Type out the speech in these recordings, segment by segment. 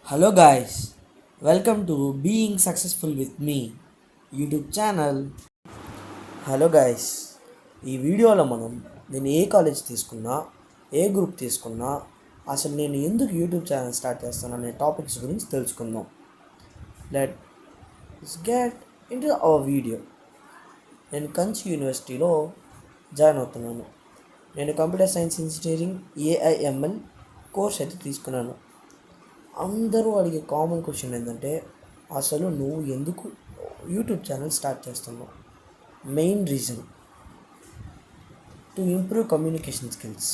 Hello guys, welcome to being successful with me YouTube channel. Hello guys, ఈ వీడియోలో నేను ఏ college తీసుకున్నా, ఏ group తీసుకున్నా, అసలు నేను ఎందుకు యూట్యూబ్ ఛానల్ స్టార్ట్ చేస్తాను అనే టాపిక్స్ గురించి తెలుసుకుందాం. Let's get in to our video. నేను కంచి యూనివర్సిటీలో జాయిన్ అవుతున్నాను. నేను computer science engineering AIML course అయితే తీసుకున్నాను. అందరూ అడిగే కామన్ క్వశ్చన్ ఏంటంటే, అసలు నువ్వు ఎందుకు యూట్యూబ్ ఛానల్ స్టార్ట్ చేస్తున్నావు? Main reason to improve communication skills.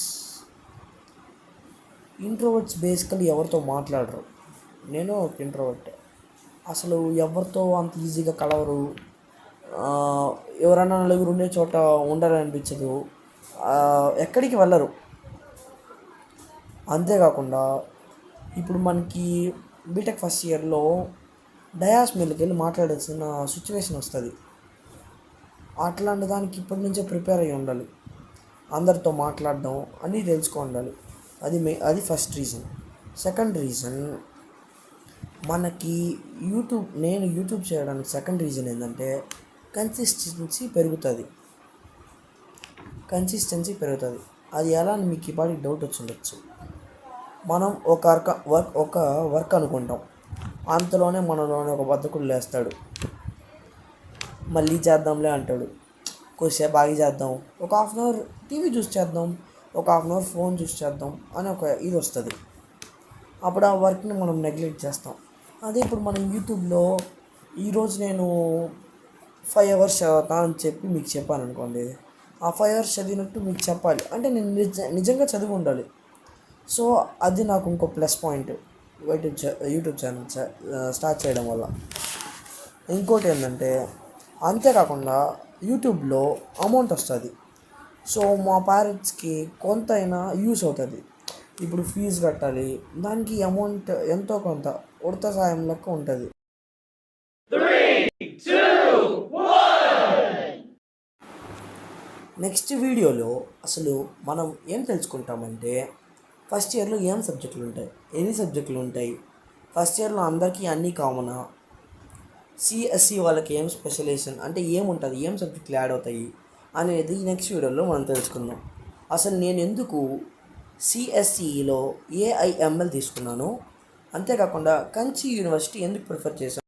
Introverts basically ఎవరితో మాట్లాడరు. నేను ఒక ఇంట్రోవర్ట్. అసలు ఎవరితో అంత ఈజీగా కలవరు. ఎవరైనా నలుగురు ఉండే చోట ఉండాలనిపించదు. ఎక్కడికి వెళ్ళరు. అంతేకాకుండా ఇప్పుడు మనకి బీటెక్ ఫస్ట్ ఇయర్లో డయాస్ మీదకి వెళ్ళి మాట్లాడాల్సిన సిచ్యువేషన్ వస్తుంది. అట్లాంటి దానికి ఇప్పటి నుంచే ప్రిపేర్ అయ్యి ఉండాలి. అందరితో మాట్లాడడం అన్నీ తెలుసుకో ఉండాలి. అది ఫస్ట్ రీజన్. సెకండ్ రీజన్, మనకి నేను యూట్యూబ్ చేయడానికి సెకండ్ రీజన్ ఏంటంటే కన్సిస్టెన్సీ పెరుగుతుంది. అది ఎలా అని మీకు ఇప్పటికి డౌట్ వచ్చి ఉండొచ్చు. మనం ఒక వర్క్ అనుకుంటాం, అంతలోనే మనలోనే ఒక బద్ధకుడు లేస్తాడు. మళ్ళీ చేద్దాంలే అంటాడు. కొద్దిసేపు ఆగి చేద్దాం, ఒక హాఫ్ అన్ అవర్ టీవీ చూసి చేద్దాం, ఒక హాఫ్ అన్ అవర్ ఫోన్ చూసి చేద్దాం అని ఒక ఇది వస్తుంది. అప్పుడు ఆ వర్క్ని మనం నెగ్లెక్ట్ చేస్తాం. అదే ఇప్పుడు మనం యూట్యూబ్లో ఈరోజు నేను 5 hours చదువుతా అని చెప్పి మీకు చెప్పాను అనుకోండి, ఆ 5 hours చదివినట్టు మీకు చెప్పాలి అంటే నేను నిజంగా చదివి ఉండాలి. సో అది నాకు ఇంకో plus point YouTube channel start చేయడం వల్ల. ఇంకోటి ఏంటంటే, అంతేకాకుండా యూట్యూబ్లో అమౌంట్ వస్తుంది. సో మా పేరెంట్స్కి కొంతైనా యూస్ అవుతుంది. ఇప్పుడు ఫీజు కట్టాలి, దానికి అమౌంట్ ఎంతో కొంత ఉడత సాయం లెక్క ఉంటుంది. నెక్స్ట్ వీడియోలో అసలు మనం ఏం తెలుసుకుంటామంటే, ఫస్ట్ ఇయర్లో ఏం సబ్జెక్టులు ఉంటాయి, ఎన్ని సబ్జెక్టులు ఉంటాయి, ఫస్ట్ ఇయర్లో అందరికీ అన్నీ కామనా, సిఎస్సి వాళ్ళకి ఏం స్పెషలైజేషన్ అంటే ఏముంటుంది, ఏం సబ్జెక్టులు యాడ్ అవుతాయి అనేది నెక్స్ట్ వీడియోలో మనం తెలుసుకుందాం. అసలు నేను ఎందుకు సిఎస్సిలో ఏఐఎంఎల్ తీసుకున్నాను, అంతేకాకుండా కంచి యూనివర్సిటీ ఎందుకు ప్రిఫర్ చేశాను